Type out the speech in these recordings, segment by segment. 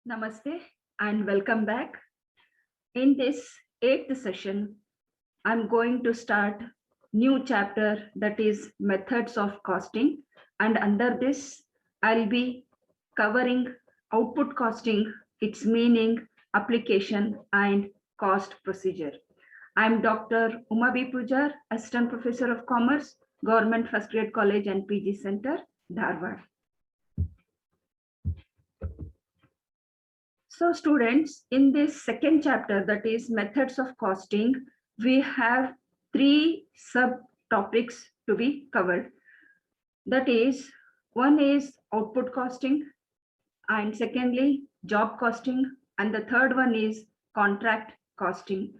Namaste and welcome back. In this eighth session, I'm going to start new chapter that is methods of costing. And under this, I'll be covering output costing, its meaning, application, and cost procedure. I'm Dr. Uma B. Pujar, Assistant Professor of Commerce, Government First Grade College and PG Center, Dharwad. So students, in this second chapter, that is methods of costing, we have three subtopics to be covered. That is, one is output costing, and secondly, job costing, and the third one is contract costing.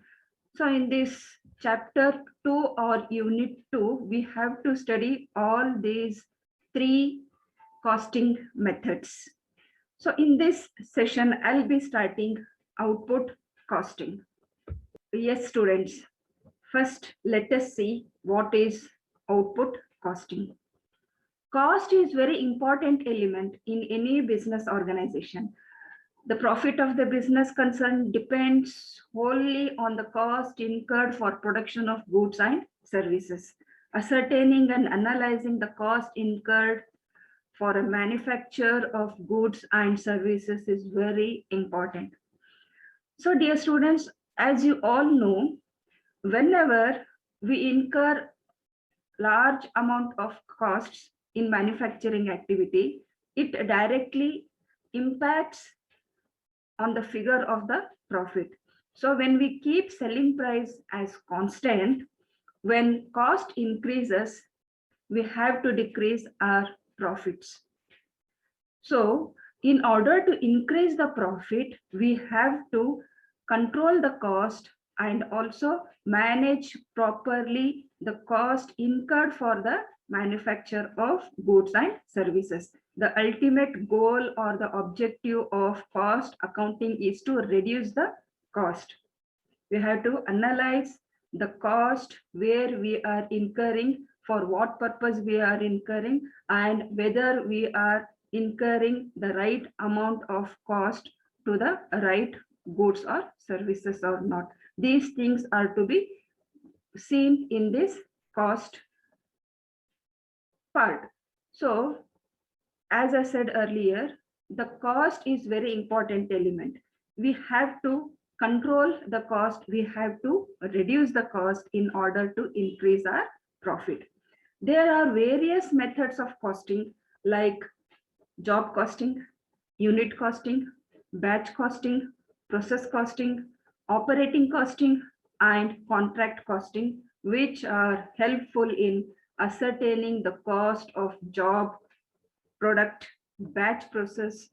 So in this chapter 2 or unit 2, we have to study all these three costing methods. So in this session, I'll be starting output costing. Yes, students. First, let us see what is output costing. Cost is very important element in any business organization. The profit of the business concern depends wholly on the cost incurred for production of goods and services. Ascertaining and analyzing the cost incurred for a manufacture of goods and services is very important. So dear students, as you all know, whenever we incur large amount of costs in manufacturing activity, it directly impacts on the figure of the profit. So when we keep selling price as constant, when cost increases, we have to decrease our profits. So in order to increase the profit, we have to control the cost and also manage properly the cost incurred for the manufacture of goods and services. The ultimate goal or the objective of cost accounting is to reduce the cost. We have to analyze the cost, where we are incurring, for what purpose we are incurring, and whether we are incurring the right amount of cost to the right goods or services or not. These things are to be seen in this cost part. So as I said earlier, the cost is very important element. We have to control the cost, we have to reduce the cost in order to increase our profit. There are various methods of costing like job costing, unit costing, batch costing, process costing, operating costing, and contract costing, which are helpful in ascertaining the cost of job, product, batch process,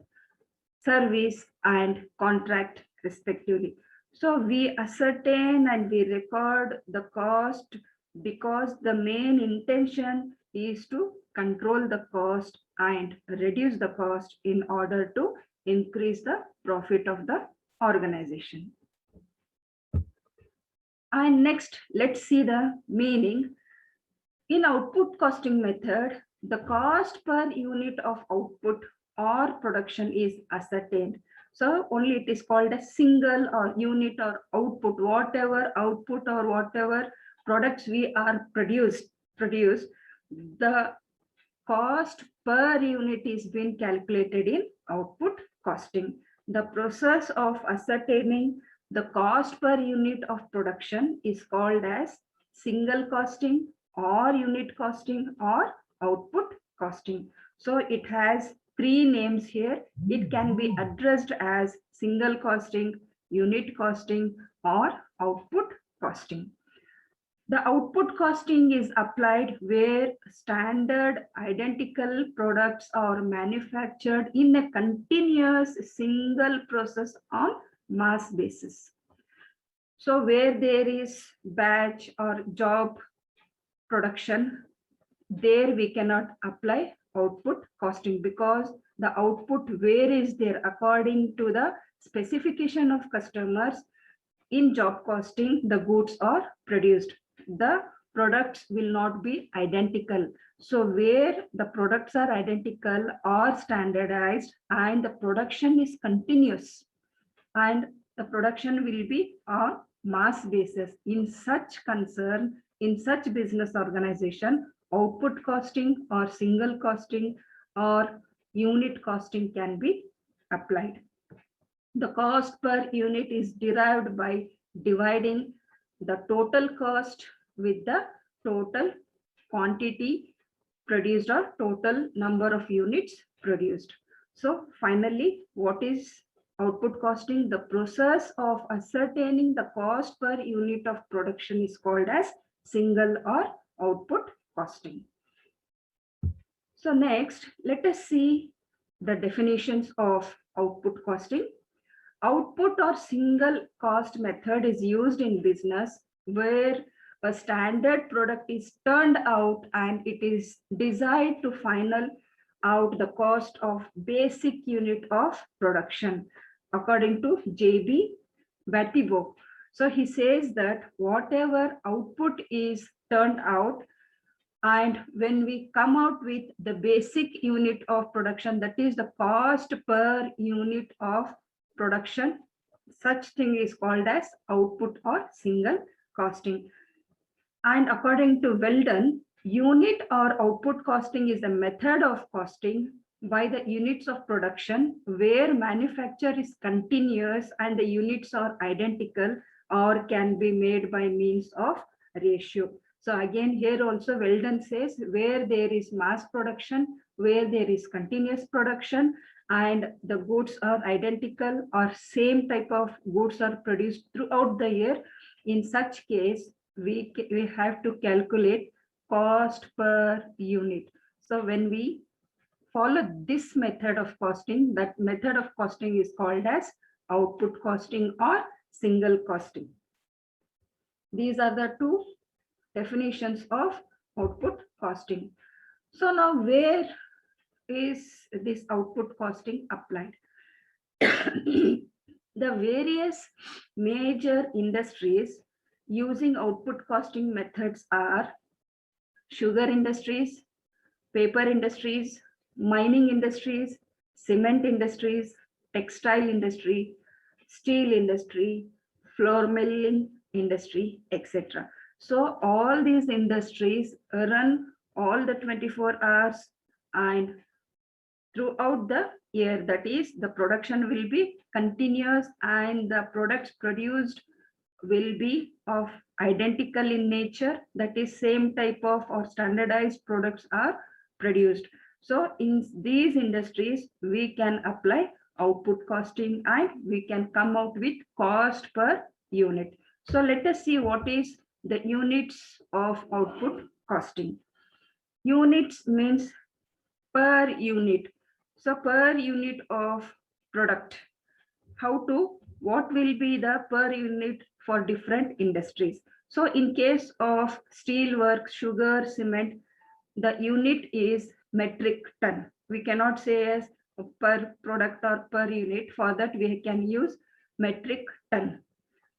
service, and contract respectively. So we ascertain and we record the cost because the main intention is to control the cost and reduce the cost in order to increase the profit of the organization. And next, let's see the meaning. In output costing method, the cost per unit of output or production is ascertained. So only it is called a single or unit or output, whatever output or whatever products we are produce, the cost per unit is being calculated in output costing. The process of ascertaining the cost per unit of production is called as single costing or unit costing or output costing. So it has three names here. It can be addressed as single costing, unit costing, or output costing. The output costing is applied where standard identical products are manufactured in a continuous single process on mass basis. So where there is batch or job production, there we cannot apply output costing because the output varies there according to the specification of customers. In job costing, the goods are produced. The products will not be identical. So where the products are identical or standardized and the production is continuous and the production will be on mass basis, in such concern, in such business organization, output costing or single costing or unit costing can be applied. The cost per unit is derived by dividing the total cost with the total quantity produced or total number of units produced. So finally, what is output costing? The process of ascertaining the cost per unit of production is called as single or output costing. So next, let us see the definitions of output costing. Output or single cost method is used in business where a standard product is turned out and it is desired to final out the cost of basic unit of production, according to J.B. Batibo. So he says that whatever output is turned out, and when we come out with the basic unit of production, that is the cost per unit of production, such thing is called as output or single costing. And according to Weldon, unit or output costing is a method of costing by the units of production where manufacture is continuous and the units are identical or can be made by means of ratio. So again, here also Weldon says where there is mass production, where there is continuous production, and the goods are identical or same type of goods are produced throughout the year. In such case, we have to calculate cost per unit. So when we follow this method of costing, that method of costing is called as output costing or single costing. These are the two definitions of output costing. So now where is this output costing applied? The various major industries using output costing methods are sugar industries, paper industries, mining industries, cement industries, textile industry, steel industry, flour milling industry, etc. So all these industries run all the 24 hours and throughout the year. That is, the production will be continuous and the products produced will be of identical in nature. That is, same type of or standardized products are produced. So in these industries, we can apply output costing and we can come out with cost per unit. So let us see what is the units of output costing. Units means per unit. So per unit of product, what will be the per unit for different industries? So in case of steel work, sugar, cement, the unit is metric ton. We cannot say as per product or per unit. For that, we can use metric ton.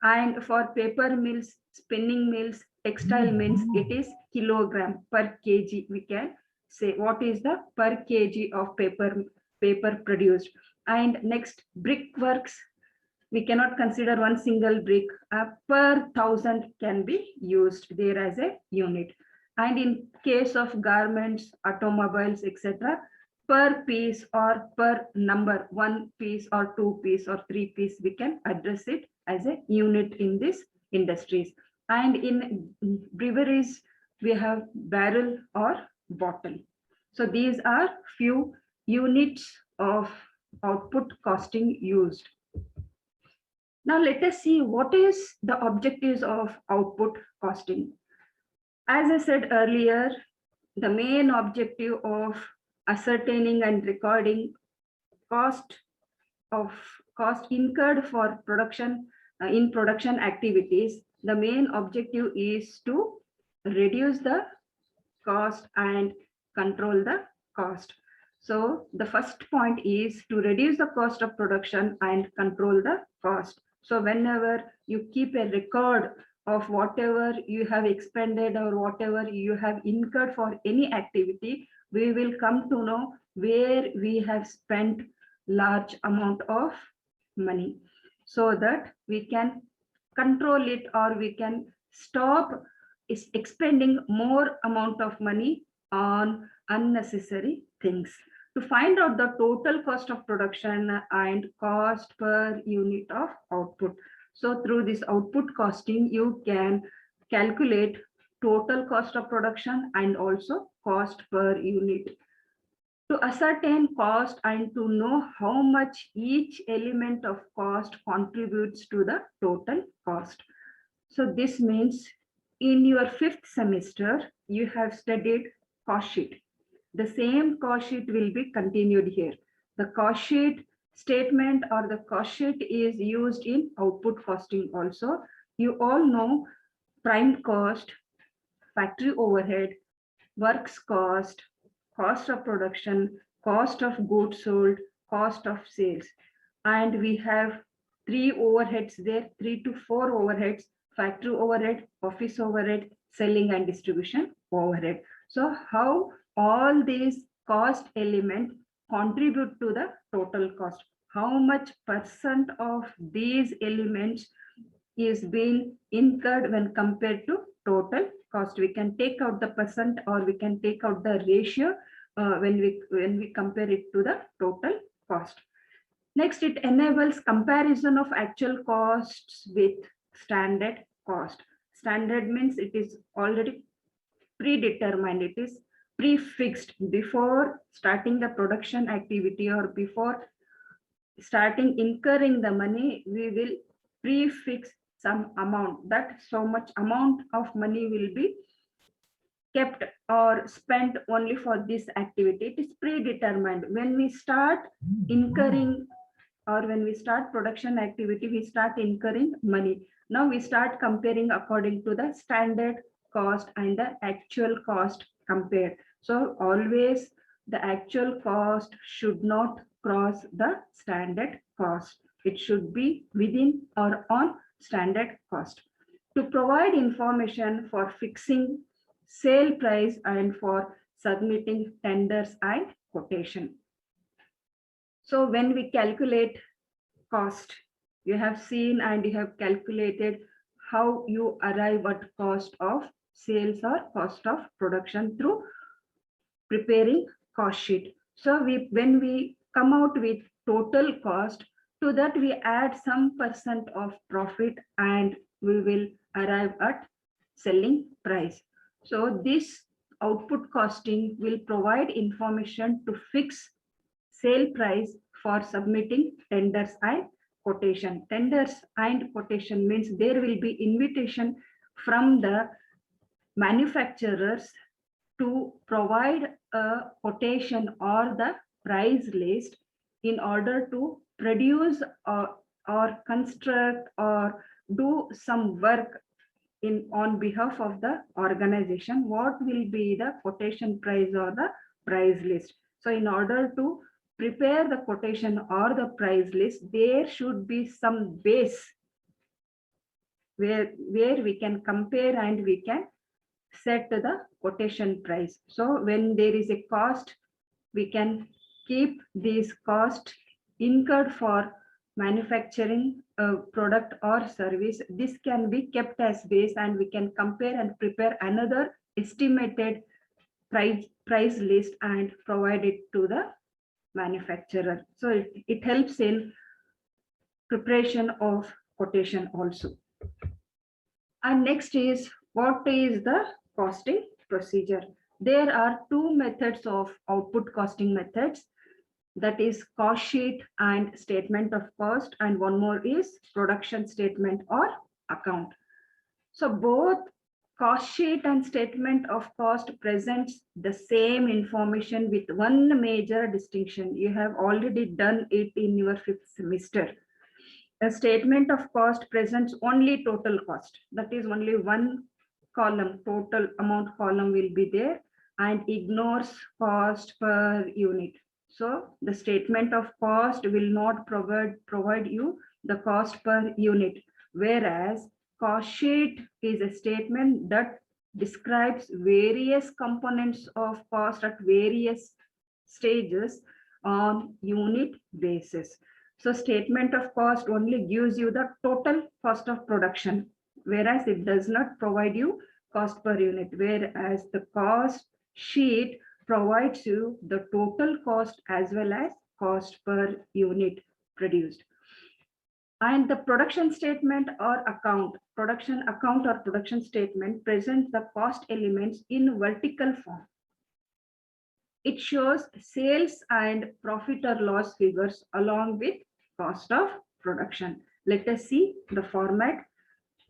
And for paper mills, spinning mills, textile mills, it is kilogram per kg. We can say what is the per kg of paper produced. And next, brickworks, we cannot consider one single brick. Per 1,000 can be used there as a unit. And in case of garments, automobiles, etc., per piece or per number, 1 piece or 2 piece or 3 piece, we can address it as a unit in these industries. And in breweries, we have barrel or bottle. So these are few units of output costing used. Now let us see what is the objectives of output costing. As I said earlier, the main objective of ascertaining and recording cost incurred for production in production activities, the main objective is to reduce the cost and control the cost. So the first point is to reduce the cost of production and control the cost. So whenever you keep a record of whatever you have expended or whatever you have incurred for any activity, we will come to know where we have spent large amount of money, so that we can control it, or we can stop expending more amount of money on unnecessary things. To find out the total cost of production and cost per unit of output. So through this output costing, you can calculate total cost of production and also cost per unit. To ascertain cost and to know how much each element of cost contributes to the total cost. So this means in your 5th semester, you have studied cost sheet. The same cost sheet will be continued here. The cost sheet statement or the cost sheet is used in output costing also. You all know prime cost, factory overhead, works cost, cost of production, cost of goods sold, cost of sales. And we have 3 overheads there, 3 to 4 overheads: factory overhead, office overhead, selling and distribution overhead. So how all these cost elements contribute to the total cost? How much percent of these elements is being incurred when compared to total cost? We can take out the percent, or we can take out the ratio when we compare it to the total cost. Next, it enables comparison of actual costs with standard cost. Standard means it is already predetermined, it is prefixed. Before starting the production activity or before starting incurring the money, we will prefix some amount, that so much amount of money will be kept or spent only for this activity. It is predetermined. When we start incurring, or when we start production activity, we start incurring money. Now we start comparing according to the standard cost and the actual cost compared. So always the actual cost should not cross the standard cost. It should be within or on standard cost. To provide information for fixing sale price and for submitting tenders and quotation. So when we calculate cost, you have seen and you have calculated how you arrive at cost of sales or cost of production through preparing cost sheet. So when we come out with total cost, to that we add some percent of profit and we will arrive at selling price. So this output costing will provide information to fix sale price for submitting tenders and quotation. Tenders and quotation means there will be invitation from the manufacturers to provide a quotation or the price list in order to produce or construct or do some work on behalf of the organization. What will be the quotation price or the price list? So in order to prepare the quotation or the price list, there should be some base where we can compare and we can set the quotation price. So when there is a cost, we can keep this cost incurred for manufacturing a product or service. This can be kept as base and we can compare and prepare another estimated price list and provide it to the manufacturer. So it helps in preparation of quotation also. And next is, what is the costing procedure? There are 2 methods of output costing methods, that is cost sheet and statement of cost, and one more is production statement or account. So both cost sheet and statement of cost presents the same information with one major distinction. You have already done it in your 5th semester. A statement of cost presents only total cost. That is only one column, total amount column will be there, and ignores cost per unit. So the statement of cost will not provide you the cost per unit, whereas cost sheet is a statement that describes various components of cost at various stages on unit basis. So statement of cost only gives you the total cost of production, whereas it does not provide you cost per unit, whereas the cost sheet provides you the total cost as well as cost per unit produced. And the production statement or account, production account or production statement presents the cost elements in vertical form. It shows sales and profit or loss figures along with cost of production. Let us see the format.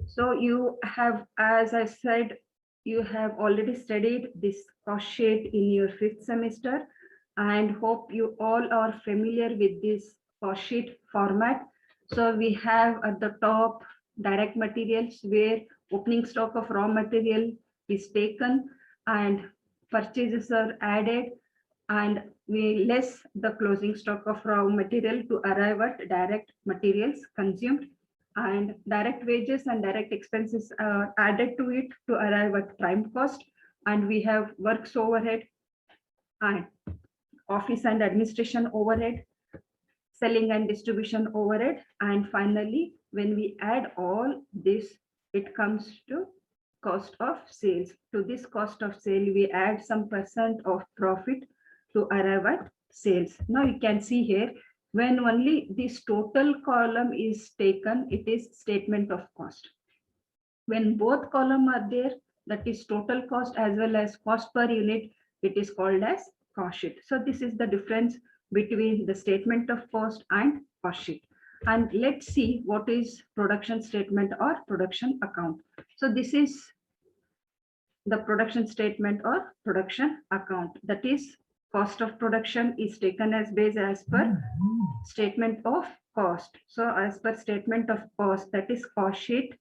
So you have, as I said, you have already studied this cost sheet in your 5th semester, and hope you all are familiar with this cost sheet format. So we have at the top direct materials, where opening stock of raw material is taken and purchases are added, and we less the closing stock of raw material to arrive at direct materials consumed, and direct wages and direct expenses are added to it to arrive at prime cost. And we have works overhead and office and administration overhead, selling and distribution overhead. And finally, when we add all this, it comes to cost of sales. To this cost of sale, we add some percent of profit to arrive at sales. Now you can see here, when only this total column is taken, it is statement of cost. When both column are there, that is total cost as well as cost per unit, it is called as cost sheet. So this is the difference between the statement of cost and cost sheet. And let's see what is production statement or production account. So this is the production statement or production account. That is, cost of production is taken as base as per statement of cost. So as per statement of cost, that is cost sheet,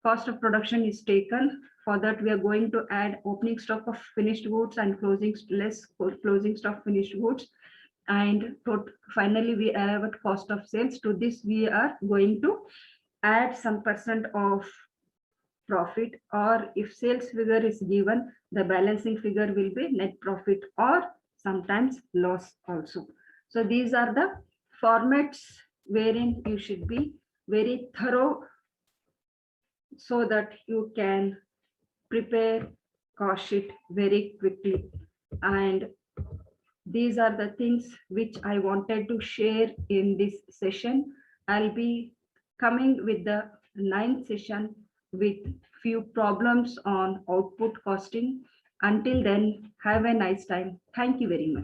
cost of production is taken. For that, we are going to add opening stock of finished goods and closing stock finished goods. And finally, we arrive at cost of sales. To this, we are going to add some percent of profit, or if sales figure is given, the balancing figure will be net profit or sometimes loss also. So these are the formats wherein you should be very thorough so that you can prepare cost sheet very quickly. And these are the things which I wanted to share in this session. I'll be coming with the 9th session with few problems on output costing. Until then, have a nice time. Thank you very much.